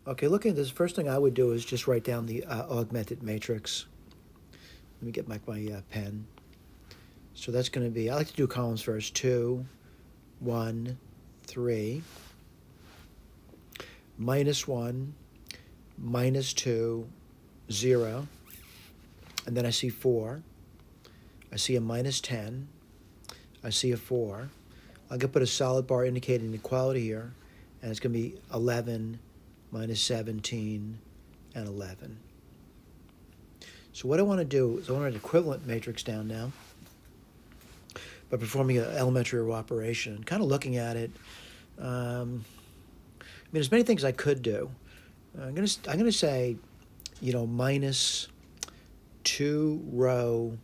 Okay, looking at this, first thing I would do is just write down the augmented matrix. Let me get back my pen. So that's going to be, I like to do columns first, 2, 1, 3, -1, -2, 0, and then I see 4. I see a -10. I see a 4. I'm going to put a solid bar indicating equality here, and it's going to be 11, -17, and 11. So what I want to do is I want to write an equivalent matrix down now by performing an elementary row operation. Kind of looking at it, I mean, there's many things I could do. I'm gonna say, minus 2 row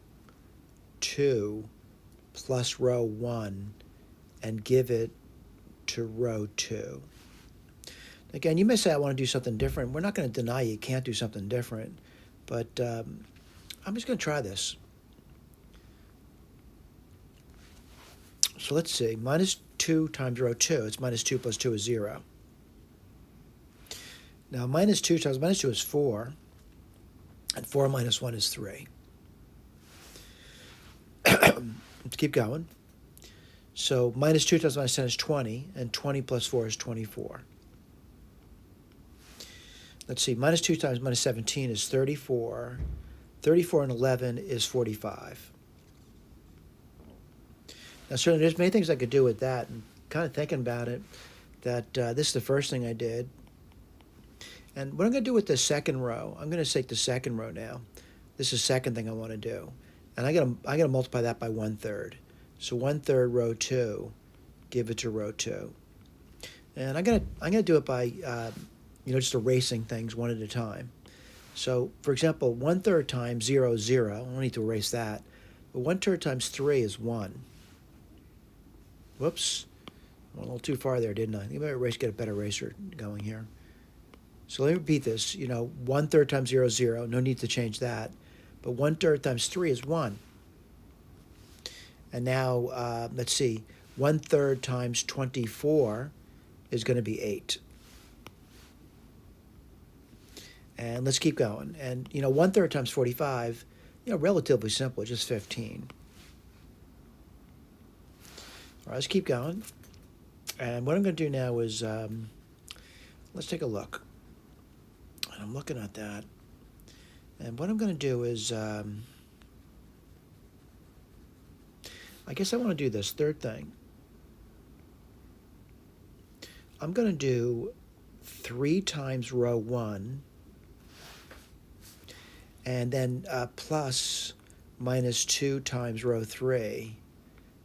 2 plus row 1 and give it to row 2. Again, you may say I want to do something different. We're not going to deny you can't do something different, but I'm just going to try this. So let's see, -2 times row 2, it's -2 plus 2 is 0. Now -2 times -2 is 4, and 4 minus 1 is 3. Let's keep going. So -2 times -10 is 20, and 20 plus 4 is 24. Let's see, -2 times -17 is 34. 34 and 11 is 45. Now, certainly there's many things I could do with that, and kind of thinking about it, that this is the first thing I did. And what I'm going to do with the second row, I'm going to take the second row now. This is the second thing I want to do. And I got to multiply that by 1/3. So 1/3 row 2, give it to row 2. And I'm gonna do it by just erasing things one at a time. So for example, 1/3 times 0 is 0. I don't need to erase that. But 1/3 times 3 is 1. Whoops. Went a little too far there, didn't I? I think I might get a better eraser going here. So let me repeat this. 1/3 times 0 is 0. No need to change that. But 1/3 times 3 is 1. And now, let's see. 1/3 times 24 is going to be 8. And let's keep going. And, 1/3 times 45, relatively simple, just 15. All right, let's keep going. And what I'm going to do now is, let's take a look. And I'm looking at that. And what I'm going to do is, I guess I want to do this third thing. I'm going to do 3 times row 1, and then plus -2 times row 3,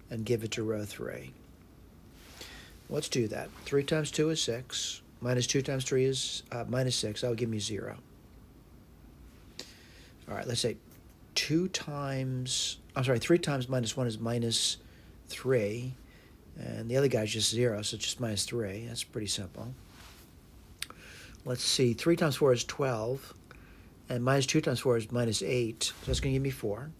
and give it to row 3. Let's do that. 3 times 2 is 6. -2 times 3 is -6. That will give me 0. All right, let's say 3 times -1 is -3. And the other guy's just 0, so it's just -3. That's pretty simple. Let's see, 3 times 4 is 12. And -2 times 4 is -8. So that's going to give me 4.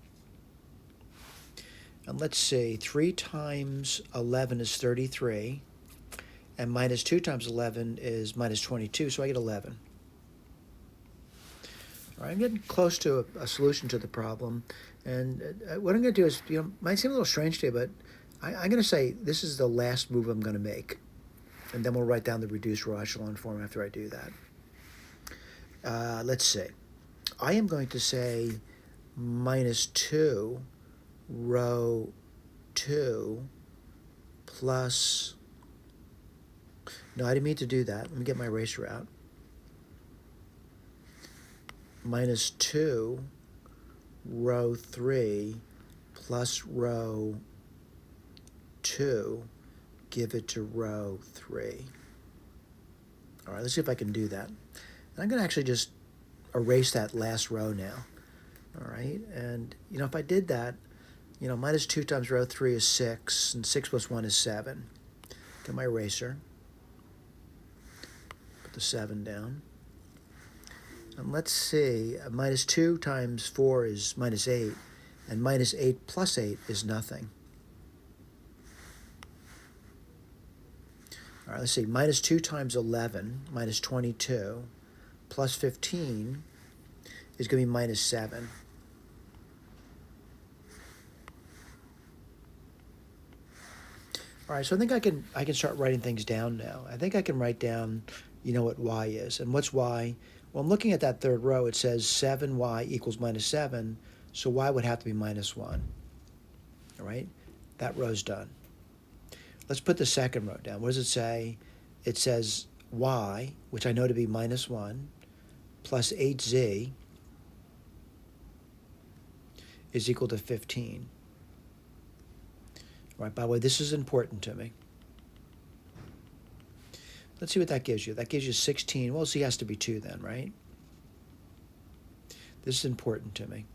And let's see, 3 times 11 is 33. And -2 times 11 is -22, so I get 11. All right, I'm getting close to a solution to the problem. And what I'm going to do is, might seem a little strange to you, but I'm going to say this is the last move I'm going to make. And then we'll write down the reduced row echelon form after I do that. Let's see. I am going to say -2 row 2 plus... No, I didn't mean to do that. Let me get my eraser out. -2 row 3 plus row 2, give it to row 3. All right, let's see if I can do that. And I'm going to actually just erase that last row now. All right, and if I did that, -2 times row 3 is 6, and 6 plus 1 is 7. Get my eraser. Put the 7 down. And let's see, -2 times 4 is -8, and -8 plus 8 is nothing. All right, let's see. Minus 2 times 11, minus 22, plus 15 is going to be minus 7. All right, so I think I can start writing things down now. I think I can write down, what y is. And what's y? Well, I'm looking at that third row. It says 7y equals minus 7, so y would have to be minus 1. All right, that row's done. Let's put the second row down. What does it say? It says y, which I know to be minus 1, plus 8z is equal to 15. All right, by the way, this is important to me. Let's see what that gives you. That gives you 16. Well, z has to be 2 then, right? This is important to me.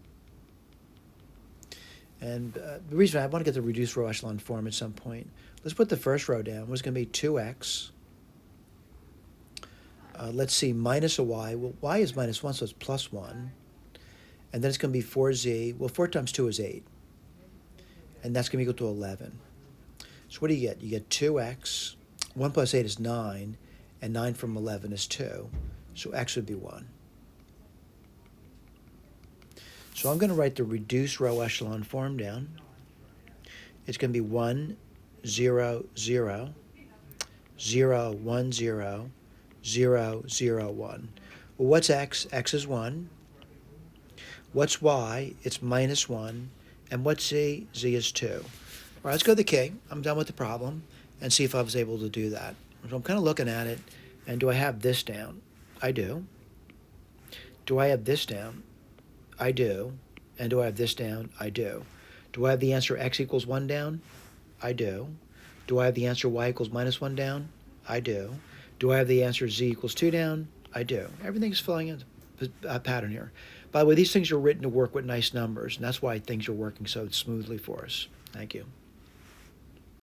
And the reason I want to get the reduced row echelon form at some point. Let's put the first row down. What's going to be 2x. Let's see, minus a y. Well, y is minus 1, so it's plus 1. And then it's going to be 4z. Well, 4 times 2 is 8. And that's going to be equal to 11. So what do you get? You get 2x. 1 plus 8 is 9. And 9 from 11 is 2. So x would be 1. So I'm going to write the reduced row echelon form down. It's going to be 1, 0, 0, 0, 1, 0, 0, 0, 1. Well, what's x? X is 1. What's y? It's minus 1. And what's z? Z is 2. All right, let's go to the key. I'm done with the problem and see if I was able to do that. So I'm kind of looking at it, and do I have this down? I do. Do I have this down? I do. And do I have this down? I do. Do I have the answer x equals 1 down? I do. Do I have the answer y equals minus 1 down? I do. Do I have the answer z equals 2 down? I do. Everything's filling a pattern here. By the way, these things are written to work with nice numbers, and that's why things are working so smoothly for us. Thank you.